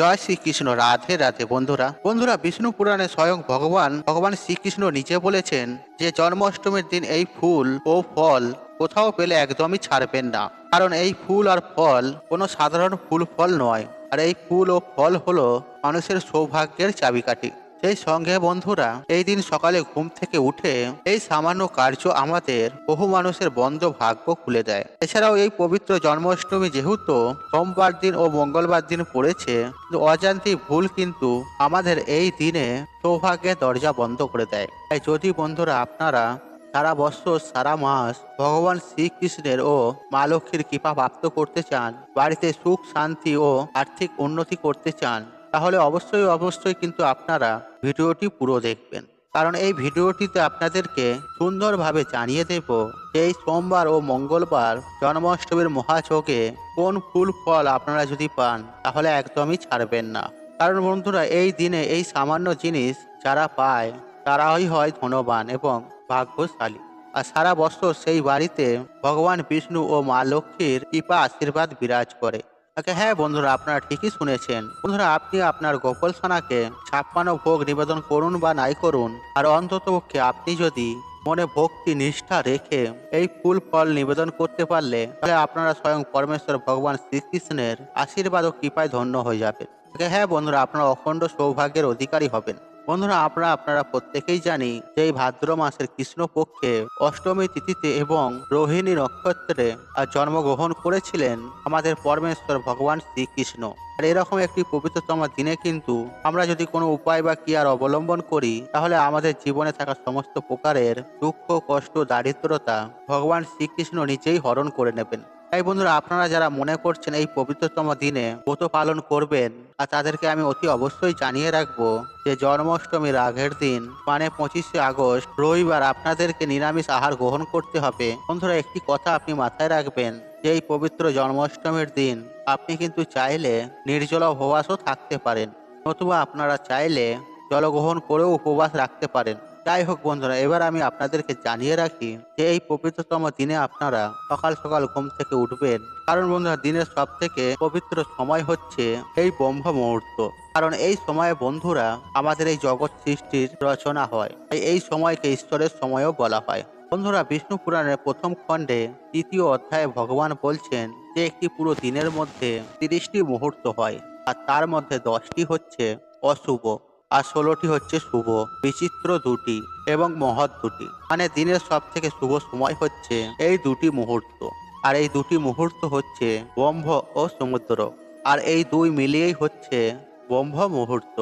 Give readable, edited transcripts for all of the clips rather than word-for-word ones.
জয় শ্রীকৃষ্ণ। রাধে রাধে। বন্ধুরা বন্ধুরা বিষ্ণু পুরাণে স্বয়ং ভগবান শ্রীকৃষ্ণ নিজে বলেছেন যে জন্মাষ্টমীর দিন এই ফুল ও ফল কোথাও পেলে একদমই ছাড়বেন না। কারণ এই ফুল আর ফল কোনো সাধারণ ফুল ফল নয়, আর এই ফুল ও ফল হলো মানুষের সৌভাগ্যের চাবিকাঠি। সেই সঙ্গে বন্ধুরা এই দিন সকালে ঘুম থেকে উঠে এই সামান্য কার্য আমাদের বহু মানুষের বন্ধ ভাগ্য খুলে দেয়। এছাড়াও এই পবিত্র জন্মাষ্টমী যেহেতু সোমবার দিন ও মঙ্গলবার দিন পড়েছে, অজান্তি ভুল কিন্তু আমাদের এই দিনে সৌভাগ্যের দরজা বন্ধ করে দেয়। তাই যদি বন্ধুরা আপনারা সারা বছর সারা মাস ভগবান শ্রীকৃষ্ণের ও মা লক্ষ্মীর কৃপা প্রাপ্ত করতে চান, বাড়িতে সুখ শান্তি ও আর্থিক উন্নতি করতে চান, তাহলে অবশ্যই কিন্তু আপনারা ভিডিওটি পুরো দেখবেন। কারণ এই ভিডিওটিতে আপনাদেরকে সুন্দরভাবে জানিয়ে দেব যে এই সোমবার ও মঙ্গলবার জন্মাষ্টমীর মহাযোগে কোন ফুল ফল আপনারা যদি পান তাহলে একদমই ছাড়বেন না। কারণ বন্ধুরা এই দিনে এই সামান্য জিনিস যারা পায় তারাই হয় ধনবান এবং ভাগ্যশালী। আর সারা বছর সেই বাড়িতে ভগবান বিষ্ণু ও মা লক্ষ্মীর কৃপা আশীর্বাদ বিরাজ করে। হ্যাঁ বন্ধুরা, আপনারা ঠিকই শুনেছেন। বন্ধুরা আপনি আপনার গোপাল সোনাকে 56 ভোগ নিবেদন করুন বা নাই করুন, আর অন্ততপক্ষে আপনি যদি মনে ভক্তি নিষ্ঠা রেখে এই ফুল ফল নিবেদন করতে পারলে তাহলে আপনারা স্বয়ং পরমেশ্বর ভগবান শ্রীকৃষ্ণের আশীর্বাদ ও কৃপায় ধন্য হয়ে যাবেন। হ্যাঁ বন্ধুরা, আপনারা অখণ্ড সৌভাগ্যের অধিকারী হবেন। বন্ধুরা আপনারা প্রত্যেকেই জানি যে এই ভাদ্র মাসের কৃষ্ণপক্ষে অষ্টমী তিথিতে এবং রোহিণী নক্ষত্রে জন্মগ্রহণ করেছিলেন আমাদের পরমেশ্বর ভগবান শ্রীকৃষ্ণ। আর এরকম একটি পবিত্রতম দিনে কিন্তু আমরা যদি কোনো উপায় বা ক্রিয়ার অবলম্বন করি তাহলে আমাদের জীবনে থাকা সমস্ত প্রকারের দুঃখ কষ্ট দারিদ্রতা ভগবান শ্রীকৃষ্ণ নিজেই হরণ করে নেবেন। তাই বন্ধুরা আপনারা যারা মনে করছেন এই পবিত্রতম দিনে ব্রত পালন করবেন, আর তাদেরকে আমি অতি অবশ্যই জানিয়ে রাখবো যে জন্মাষ্টমীর আগের দিন মানে 25শে আগস্ট রবিবার আপনাদেরকে নিরামিষ আহার গ্রহণ করতে হবে। বন্ধুরা একটি কথা আপনি মাথায় রাখবেন যে এই পবিত্র জন্মাষ্টমীর দিন আপনি কিন্তু চাইলে নির্জলা উপবাসও থাকতে পারেন, নতুবা আপনারা চাইলে জলগ্রহণ করেও উপবাস রাখতে পারেন। যাই হোক বন্ধুরা, এবার আমি আপনাদেরকে জানিয়ে রাখি যে এই পবিত্রতম দিনে আপনারা সকাল সকাল ঘুম থেকে উঠবেন। কারণ বন্ধুরা দিনের সব থেকে পবিত্র সময় হচ্ছে এই ব্রহ্ম মুহূর্ত। কারণ এই সময়ে বন্ধুরা আমাদের এই জগৎ সৃষ্টির রচনা হয়, তাই এই সময়কে ঈশ্বরের সময়ও বলা হয়। বন্ধুরা বিষ্ণু পুরাণের প্রথম খণ্ডে 3য় অধ্যায়ে ভগবান বলছেন যে একটি পুরো দিনের মধ্যে 30টি মুহূর্ত হয়, আর তার মধ্যে 10টি হচ্ছে অশুভ আর 16টি হচ্ছে শুভ, বিচিত্র দুটি এবং মহৎ দুটি। মানে দিনের সব থেকে শুভ সময় হচ্ছে এই দুটি মুহূর্ত, আর এই দুটি মুহূর্ত হচ্ছে ব্রহ্ম ও সমুদ্র, আর এই দুই মিলিয়েই হচ্ছে ব্রহ্ম মুহূর্ত।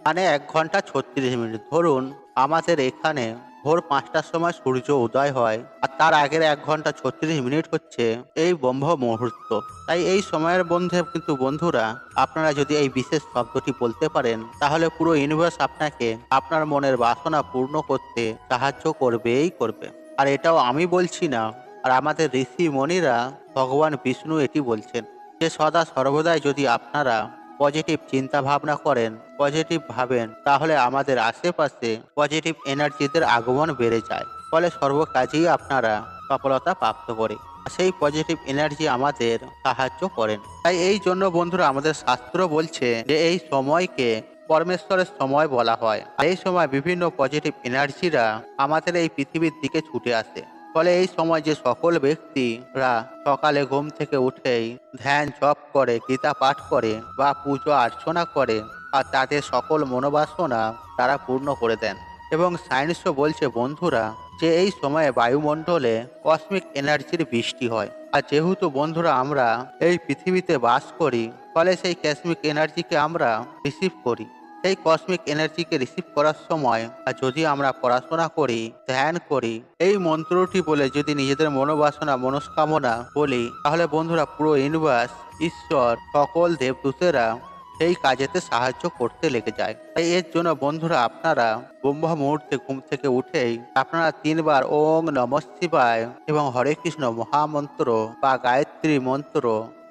মানে 1 ঘন্টা 36 মিনিট। ধরুন আমাদের এখানে ভোর 5টার সময় সূর্য উদয় হয়, আর তার আগের 1 ঘন্টা 36 মিনিট হচ্ছে এই ব্রহ্ম মুহূর্ত। তাই এই সময়ের মধ্যে কিন্তু বন্ধুরা আপনারা যদি এই বিশেষ শব্দটি বলতে পারেন তাহলে পুরো ইউনিভার্স আপনাকে আপনার মনের বাসনা পূর্ণ করতে সাহায্য করবেই করবে। আর এটাও আমি বলছি না, আর আমাদের ঋষি মণিরা ভগবান বিষ্ণু এটি বলছেন যে সদা সর্বদাই যদি আপনারা পজিটিভ চিন্তা ভাবনা করেন, পজিটিভ ভাবেন, তাহলে আমাদের আশেপাশে পজিটিভ এনার্জিদের আগমন বেড়ে যায়, ফলে সর্বকাজেই আপনারা সফলতা প্রাপ্ত করে। সেই পজিটিভ এনার্জি আমাদের সাহায্য করেন। তাই এই জন্য বন্ধুরা আমাদের শাস্ত্র বলছে যে এই সময়কে পরমেশ্বরের সময় বলা হয়। আর এই সময় বিভিন্ন পজিটিভ এনার্জিরা আমাদের এই পৃথিবীর দিকে ছুটে আসে। ফলে এই সময় যে সকল ব্যক্তিরা সকালে ঘুম থেকে উঠেই ধ্যান জপ করে, গীতা পাঠ করে বা পুজো অর্চনা করে, আর তাদের সকল মনোবাসনা তারা পূর্ণ করে দেন। এবং সায়েন্সও বলছে বন্ধুরা যে এই সময়ে বায়ুমণ্ডলে কসমিক এনার্জির বৃষ্টি হয়। আর যেহেতু বন্ধুরা আমরা এই পৃথিবীতে বাস করি, ফলে সেই কসমিক এনার্জিকে আমরা রিসিভ করি। সেই কসমিক এনার্জিকে রিসিভ করার সময় আর যদি আমরা পড়াশোনা করি, ধ্যান করি, এই মন্ত্রটি বলে যদি নিজেদের মনোবাসনা মনস্কামনা বলি, তাহলে বন্ধুরা পুরো ইউনিভার্স, ঈশ্বর, সকল দেবদূতেরা এই কাজেতে সাহায্য করতে লেগে যায়। তাই এর জন্য বন্ধুরা আপনারা ব্রহ্ম মুহূর্তে ঘুম থেকে উঠেই আপনারা 3বার ওং নমঃ শিবায় এবং হরে কৃষ্ণ মহামন্ত্র বা গায়ত্রী মন্ত্র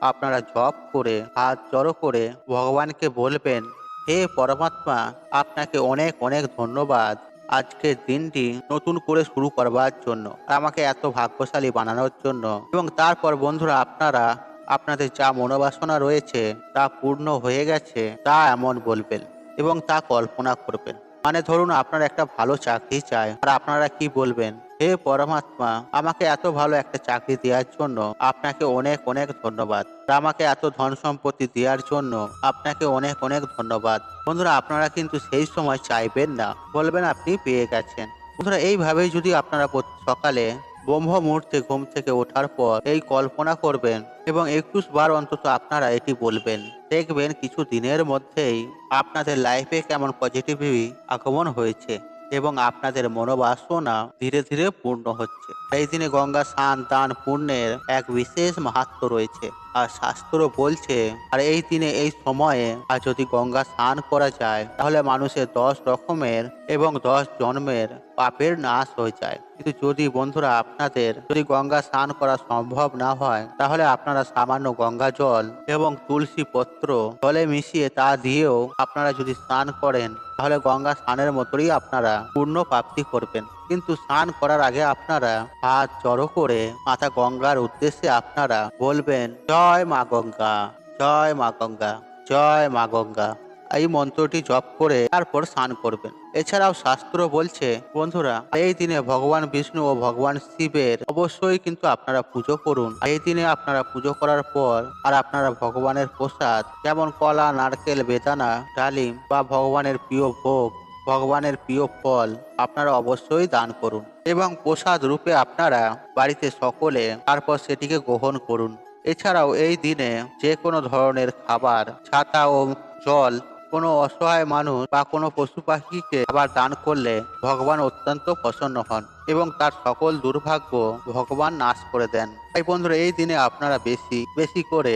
আপনারা জপ করে হাত জড়ো করে ভগবানকে বলবেন, হে পরমাত্মা, আপনাকে অনেক অনেক ধন্যবাদ আজকের দিনটি নতুন করে শুরু করবার জন্য, আর আমাকে এত ভাগ্যশালী বানানোর জন্য। এবং তারপর বন্ধুরা আপনারা আপনাদের যা মনোবাসনা রয়েছে তা পূর্ণ হয়ে গেছে তা এমন বলবেন এবং তা কল্পনা করবেন। মানে ধরুন আপনার একটা ভালো চাকরি চাই, আর আপনারা কি বলবেন, হে পরমাত্মা, আমাকে এত ভালো একটা চাকরি দেওয়ার জন্য আপনাকে অনেক অনেক ধন্যবাদ, আর আমাকে এত ধন সম্পত্তি দেওয়ার জন্য আপনাকে অনেক অনেক ধন্যবাদ। বন্ধুরা আপনারা কিন্তু সেই সময় চাইবেন না, বলবেন আপনি পেয়ে গেছেন। বন্ধুরা এইভাবেই যদি আপনারা সকালে ব্রহ্ম মুহূর্তে ঘুম থেকে ওঠার পর এই কল্পনা করবেন এবং 21 বার অন্তত আপনারা এটি বলবেন, দেখবেন কিছু দিনের মধ্যেই আপনাদের লাইফে কেমন পজিটিভলি আগমন হয়েছে এবং আপনাদের মনোবাসনা ধীরে ধীরে পূর্ণ হচ্ছে। এই দিনে গঙ্গা স্নান দান পুণ্যের এক বিশেষ মাহাত্ম্য রয়েছে, আর শাস্ত্র বলছে আর এই দিনে এই সময়ে আর যদি গঙ্গা স্নান করা যায় তাহলে মানুষের 10 রকমের এবং 10 জন্মের পাপের নাশ হয়ে যায়। কিন্তু যদি বন্ধুরা আপনাদের যদি গঙ্গা স্নান করা সম্ভব না হয় তাহলে আপনারা সামান্য গঙ্গা জল এবং তুলসী পত্র জলে মিশিয়ে তা দিয়েও আপনারা যদি স্নান করেন তাহলে গঙ্গা স্নানের মতোই আপনারা পূর্ণ প্রাপ্তি করবেন। কিন্তু স্নান করার আগে আপনারা হাত জড়ো করে মাতা গঙ্গার উদ্দেশ্যে আপনারা বলবেন, জয় মা গঙ্গা, জয় মা গঙ্গা, জয় মা গঙ্গা। এই মন্ত্রটি জপ করে তারপর স্নান করবেন। এছাড়াও শাস্ত্র বলছে বন্ধুরা এই দিনে ভগবান বিষ্ণু ও ভগবান শিবের অবশ্যই কিন্তু আপনারা পুজো করুন। এই দিনে আপনারা পুজো করার পর আর আপনারা ভগবানের প্রসাদ যেমন কলা, নারকেল, বেদানা, ডালিম বা ভগবানের প্রিয় ভোগ, ভগবানের প্রিয় ফল আপনারা অবশ্যই দান করুন এবং প্রসাদ রূপে আপনারা বাড়িতে সকলে তারপর সেটিকে গ্রহণ করুন। এছাড়াও এই দিনে যে কোনো ধরনের খাবার, ছাতা ও জল কোনো অসহায় মানুষ বা কোনো পশু পাখিকে আবার দান করলে ভগবান অত্যন্ত প্রসন্ন হন এবং তার সকল দুর্ভাগ্য ভগবান নাশ করে দেন। তাই বন্ধুরা এই দিনে আপনারা বেশি বেশি করে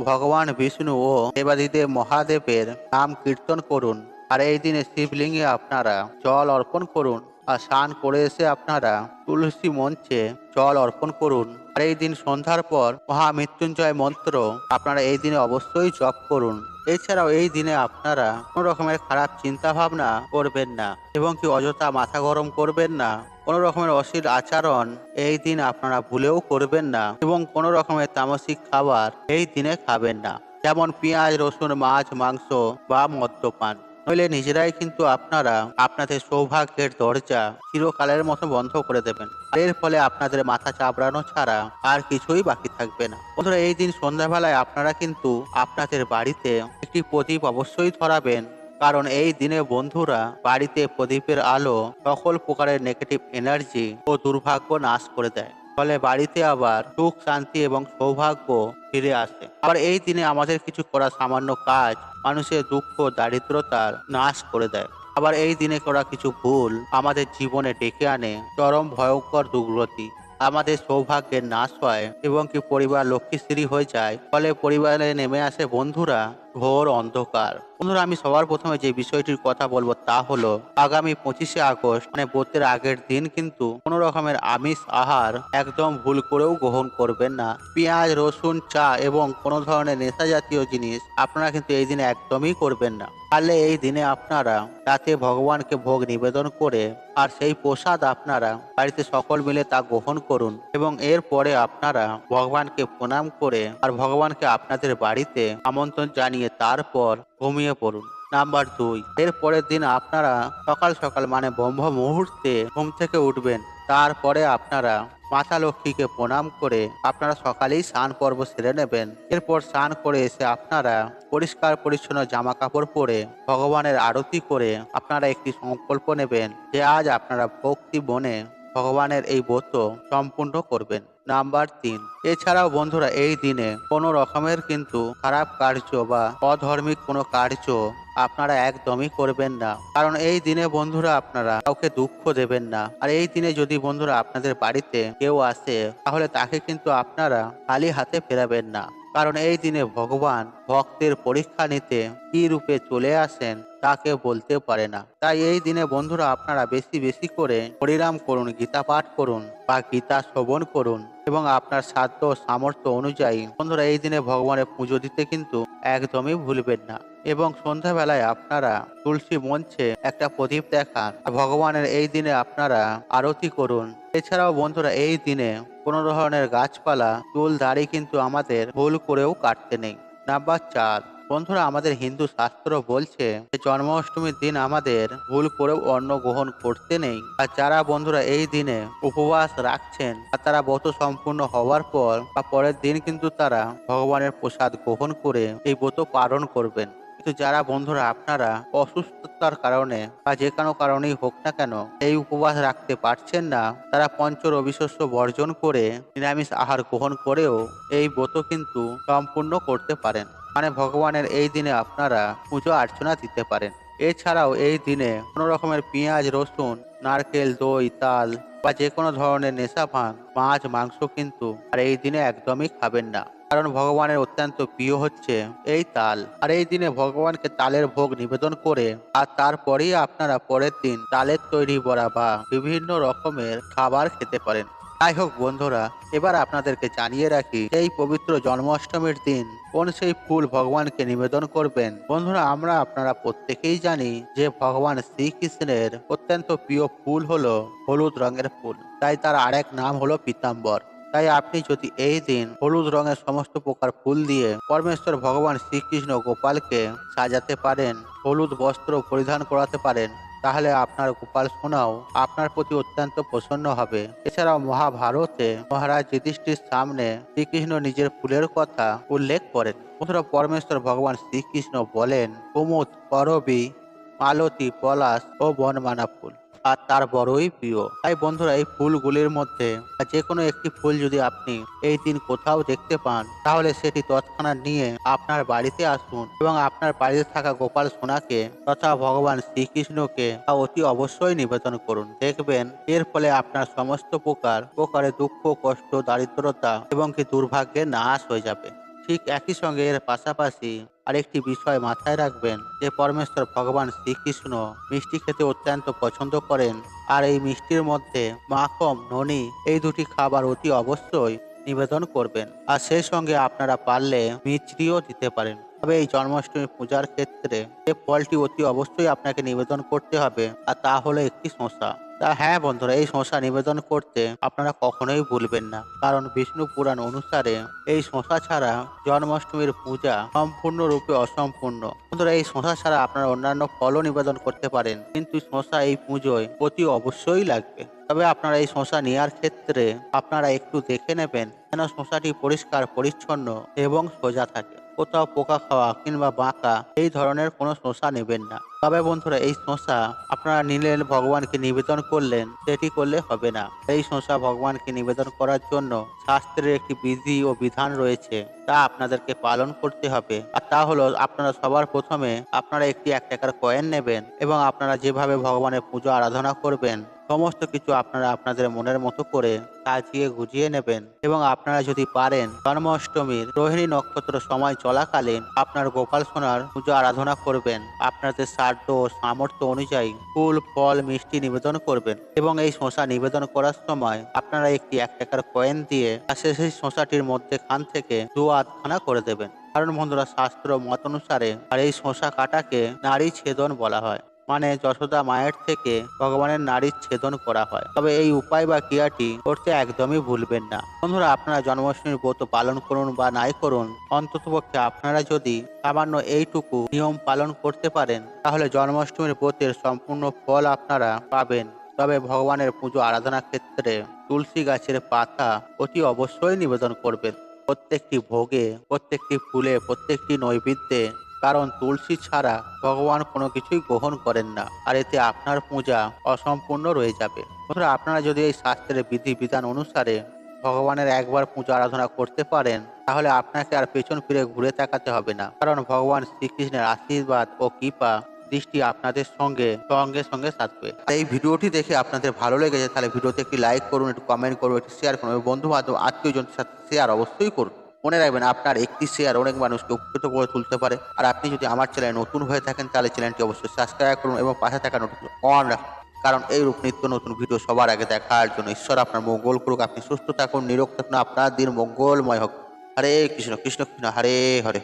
ভগবান বিষ্ণু ও দেবাদিদেব মহাদেবের নাম কীর্তন করুন। আর এই দিনে শিবলিঙ্গে আপনারা জল অর্পণ করুন আর স্নান করে এসে আপনারা তুলসী মঞ্চে জল অর্পণ করুন। আর এই দিন সন্ধ্যার পর মহামৃত্যুঞ্জয় মন্ত্র আপনারা এই দিনে অবশ্যই জপ করুন। এছাড়াও এই দিনে আপনারা কোনো রকমের খারাপ চিন্তা ভাবনা করবেন না এবং কি অযথা মাথা গরম করবেন না। কোনো রকমের অশ্লীল আচরণ এই দিন আপনারা ভুলেও করবেন না এবং কোনো রকমের তামসিক খাবার এই দিনে খাবেন না, যেমন পেঁয়াজ, রসুন, মাছ, মাংস বা মদ্যপান। নইলে নিজেরাই কিন্তু আপনারা আপনাদের সৌভাগ্যের দরজা চিরকালের মতো বন্ধ করে দেবেন। এর ফলে আপনাদের মাথা চাপড়ানো ছাড়া আর কিছুই বাকি থাকবে না। বন্ধুরা এই দিন সন্ধ্যাবেলায় আপনারা কিন্তু আপনাদের বাড়িতে একটি প্রদীপ অবশ্যই ধরাবেন, কারণ এই দিনে বন্ধুরা বাড়িতে প্রদীপের আলো সকল প্রকারের নেগেটিভ এনার্জি ও দুর্ভাগ্য নাশ করে দেয়, ফলে বাড়িতে আবার সুখ, শান্তি এবং সৌভাগ্য ফিরে আসে। আবার এই দিনে আমাদের কিছু করা সামান্য কাজ মানুষের দুঃখ দারিদ্রতার নাশ করে দেয়। আবার এই দিনে করা কিছু ভুল আমাদের জীবনে ডেকে আনে চরম ভয়ঙ্কর দুর্গতি। আমাদের সৌভাগ্যের নাশ হয় এবং কি পরিবার লক্ষ্মীশ্রী হয়ে যায়, ফলে পরিবারে নেমে আসে বন্ধুরা ঘোর অন্ধকার। বন্ধুরা আমি সবার প্রথমে যে বিষয়টির কথা বলবো তা হলো আগামী 25শে আগস্ট মানে ব্রতের আগের দিন কিন্তু কোনো রকমের আমিষ আহার একদম ভুল করেও গ্রহণ করবেন না। পেঁয়াজ, রসুন, চা এবং কোনো ধরনের নেশা জাতীয় জিনিস আপনারা কিন্তু এই দিনে একদমই করবেন না। পারলে এই দিনে আপনারা রাতে ভগবানকে ভোগ নিবেদন করে আর সেই প্রসাদ আপনারা বাড়িতে সকল মিলে তা গ্রহণ করুন এবং এরপরে আপনারা ভগবানকে প্রণাম করে আর ভগবানকে আপনাদের বাড়িতে আমন্ত্রণ জানিয়ে তারপর ঘুমিয়ে পড়ুন। নাম্বার 2, এর পরের দিন আপনারা সকাল সকাল মানে ব্রহ্ম মুহূর্তে ঘুম থেকে উঠবেন। তারপরে আপনারা মাতা লক্ষ্মীকে প্রণাম করে আপনারা সকালেই স্নান পর্ব সেরে নেবেন। এরপর স্নান করে এসে আপনারা পরিষ্কার পরিচ্ছন্ন জামা কাপড় পরে ভগবানের আরতি করে আপনারা একটি সংকল্প নেবেন যে আজ আপনারা ভক্তি মনে ভগবানের এই ব্রত সম্পূর্ণ করবেন। নাম্বার 3, এছাড়াও বন্ধুরা এই দিনে কোনো রকমের কিন্তু খারাপ কার্য বা অধর্মিক কোনো কার্য আপনারা একদমই করবেন না, কারণ এই দিনে বন্ধুরা আপনারা কাউকে দুঃখ দেবেন না। আর এই দিনে যদি বন্ধুরা আপনাদের বাড়িতে কেউ আসে তাহলে তাকে কিন্তু আপনারা খালি হাতে ফেরাবেন না, কারণ এই দিনে ভগবান ভক্তের পরীক্ষা নিতে কি রূপে চলে আসেন তা কেউ বলতে পারে না। তাই এই দিনে বন্ধুরা আপনারা বেশি বেশি করে হরিনাম করুন, গীতা পাঠ করুন বা গীতা শ্রবণ করুন এবং আপনার সাধ্য ও সামর্থ্য অনুযায়ী বন্ধুরা এই দিনে ভগবানের পুজো দিতে কিন্তু একদমই ভুলবেন না। এবং সন্ধ্যাবেলায় আপনারা তুলসী মঞ্চে একটা প্রদীপ দেখান আর ভগবানের এই দিনে আপনারা আরতি করুন। এছাড়াও বন্ধুরা এই দিনে কোনো ধরনের গাছপালা চুল দাড়ি কিন্তু আমাদের ভুল করেও কাটতে নেই। নাম্বার 4, বন্ধুরা আমাদের হিন্দু শাস্ত্র বলছে যে জন্মাষ্টমীর দিন আমাদের ভুল করেও অন্ন গ্রহণ করতে নেই। আর যারা বন্ধুরা এই দিনে উপবাস রাখছেন আর তারা ব্রত সম্পূর্ণ হওয়ার পর বা পরের দিন কিন্তু তারা ভগবানের প্রসাদ গ্রহণ করে এই ব্রত পালন করবেন। কিন্তু যারা বন্ধুরা আপনারা অসুস্থতার কারণে বা যে কোনো কারণেই হোক না কেন এই উপবাস রাখতে পারছেন না, তারা পঞ্চ রবি শস্য বর্জন করে নিরামিষ আহার গ্রহণ করেও এই ব্রত কিন্তু সম্পূর্ণ করতে পারেন। মানে ভগবানের এই দিনে আপনারা পুজো অর্চনা দিতে পারেন। এছাড়াও এই দিনে কোনো রকমের পেঁয়াজ রসুন নারকেল দই তাল বা যে কোনো ধরনের নেশা ভাঙ মাছ মাংস কিন্তু আর এই দিনে একদমই খাবেন না। কারণ ভগবানের অত্যন্ত প্রিয় হচ্ছে এই তাল। আর এই দিনে ভগবানকে তালের ভোগ নিবেদন করে আর তারপরেই আপনারা পরের দিন তালের তৈরি বড়া বা বিভিন্ন রকমের খাবার খেতে পারেন। যাই হোক বন্ধুরা, এবার আপনাদেরকে জানিয়ে রাখি এই পবিত্র জন্মাষ্টমীর দিন কোন সেই ফুল ভগবানকে নিবেদন করবেন। বন্ধুরা আমরা আপনারা প্রত্যেকেই জানি যে ভগবান শ্রীকৃষ্ণের অত্যন্ত প্রিয় ফুল হলো হলুদ রঙের ফুল, তাই তার আরেক নাম হলো পীতাম্বর। তাই আপনি যদি এই দিন হলুদ রঙের সমস্ত প্রকার ফুল দিয়ে পরমেশ্বর ভগবান শ্রীকৃষ্ণ গোপালকে সাজাতে পারেন, হলুদ বস্ত্র পরিধান করাতে পারেন, তাহলে আপনার গোপাল সোনাও আপনার প্রতি অত্যন্ত প্রসন্ন হবে। এছাড়াও মহাভারতে মহারাজ যুধিষ্ঠির সামনে শ্রীকৃষ্ণ নিজের ফুলের কথা উল্লেখ করেন। বন্ধুরা পরমেশ্বর ভগবান শ্রীকৃষ্ণ বলেন কুমুদ করবী মালতী পলাশ ও বনমানা ফুল আর তার বড়ই প্রিয়। তাই বন্ধুরা এই ফুলগুলির মধ্যে যে কোনো একটি ফুল যদি আপনি এই দিন কোথাও দেখতে পান, তাহলে সেটি তৎক্ষণাৎ নিয়ে আপনার বাড়িতে আসুন এবং আপনার বাড়িতে থাকা গোপাল সোনাকে তথা ভগবান শ্রীকৃষ্ণকে তা অতি অবশ্যই নিবেদন করুন। দেখবেন এর ফলে আপনার সমস্ত প্রকারে দুঃখ কষ্ট দারিদ্রতা এবং কি দুর্ভাগ্যের নাশ হয়ে যাবে। ঠিক একই সঙ্গে এর পাশাপাশি আরেকটি বিষয় মাথায় রাখবেন যে পরমেশ্বর ভগবান শ্রীকৃষ্ণ মিষ্টি খেতে অত্যন্ত পছন্দ করেন। আর এই মিষ্টির মধ্যে মাখন ননি এই দুটি খাবার অতি অবশ্যই নিবেদন করবেন। আর সেই সঙ্গে আপনারা পারলে মিছরিও দিতে পারেন। তবে এই জন্মাষ্টমী পূজার ক্ষেত্রে যে ফলটি অতি অবশ্যই আপনাকে নিবেদন করতে হবে আর তা হলো একটি শসা। তা হ্যাঁ বন্ধুরা, এই শসা নিবেদন করতে আপনারা কখনোই ভুলবেন না, কারণ বিষ্ণু পুরাণ অনুসারে এই শসা ছাড়া জন্মাষ্টমীর পূজা সম্পূর্ণরূপে অসম্পূর্ণ। বন্ধুরা এই শসা ছাড়া আপনারা অন্যান্য ফলও নিবেদন করতে পারেন, কিন্তু শসা এই পুজোয় অতি অবশ্যই লাগবে। তবে আপনারা এই শসা নেওয়ার ক্ষেত্রে আপনারা একটু দেখে নেবেন যেন শসাটি পরিষ্কার পরিচ্ছন্ন এবং সোজা থাকে। কোথাও পোকা খাওয়া কিংবা বাঁকা এই ধরনের কোনো শসা নেবেন না। তবে বন্ধুরা এই শসা আপনারা নিলেন ভগবানকে নিবেদন করলেন, সেটি করলে হবে না। এই শসা ভগবানকে নিবেদন করার জন্য শাস্ত্রের একটি বিধি ও বিধান রয়েছে, তা আপনাদেরকে পালন করতে হবে। আর তা হলো আপনারা সবার প্রথমে আপনারা একটি 1 টাকার কয়েন নেবেন এবং আপনারা যেভাবে ভগবানের পুজো আরাধনা করবেন সমস্ত কিছু আপনারা আপনাদের মনের মতো করে সাজিয়ে গুজিয়ে নেবেন। এবং আপনারা যদি পারেন জন্মাষ্টমীর রোহিণী নক্ষত্র সময় চলাকালীন আপনার গোপাল সোনার পুজো আরাধনা করবেন। আপনাদের সাধ্য ও সামর্থ্য অনুযায়ী ফুল ফল মিষ্টি নিবেদন করবেন এবং এই শসা নিবেদন করার সময় আপনারা একটি 1 টাকার কয়েন দিয়ে সেই শসাটির মধ্যে খান থেকে 2 আধখানা করে দেবেন। কারণ বন্ধুরা শাস্ত্র মত অনুসারে আর এই শসা কাটাকে নারী ছেদন বলা হয়, মানে যশোদা মায়ের থেকে ভগবানের নারীর ছেদন করা হয়। তবে এই উপায় বা ক্রিয়াটি করতে একদমই ভুলবেন না। বন্ধুরা আপনারা জন্মাষ্টমীর ব্রত পালন করুন বা নাই করুন, অন্ততপক্ষে আপনারা যদি সামান্য এইটুকু নিয়ম পালন করতে পারেন, তাহলে জন্মাষ্টমীর ব্রতের সম্পূর্ণ ফল আপনারা পাবেন। তবে ভগবানের পুজো আরাধনার ক্ষেত্রে তুলসী গাছের পাতা অতি অবশ্যই নিবেদন করবেন প্রত্যেকটি ভোগে, প্রত্যেকটি ফুলে, প্রত্যেকটি নৈবেদ্যে। কারণ তুলসী ছাড়া ভগবান কোনো কিছুই গ্রহণ করেন না, আর এতে আপনার পূজা অসম্পূর্ণ রয়ে যাবে। বন্ধুরা আপনারা যদি এই শাস্ত্রের বিধি বিধান অনুসারে ভগবানের একবার পূজা আরাধনা করতে পারেন, তাহলে আপনাকে আর পেছন ফিরে ঘুরে তাকাতে হবে না। কারণ ভগবান শ্রীকৃষ্ণের আশীর্বাদ ও কৃপা দৃষ্টি আপনাদের সঙ্গে সঙ্গে সঙ্গে থাকবে। এই ভিডিওটি দেখে আপনাদের ভালো লেগেছে তাহলে ভিডিওতে একটি লাইক করুন, একটু কমেন্ট করুন, একটু শেয়ার করুন এবং বন্ধু বান্ধব আত্মীয়জনদের সাথে শেয়ার অবশ্যই করুন। মনে রাখবেন আপনার একটি শেয়ার অনেক মানুষকে উপকৃত করে তুলতে পারে। আর আপনি যদি আমার চ্যানেলে নতুন হয়ে থাকেন তাহলে চ্যানেলটি অবশ্যই সাবস্ক্রাইব করুন এবং পাশে থাকা নোটিফিকেশন অন রাখুন। কারণ এইরূপ নিত্য নতুন ভিডিও সবার আগে দেখার জন্য। ঈশ্বর আপনার মঙ্গল করুক, আপনি সুস্থ থাকুন, নিরোগ থাকুন, আপনার দিন মঙ্গলময় হোক। হরে কৃষ্ণ কৃষ্ণ কৃষ্ণ হরে হরে।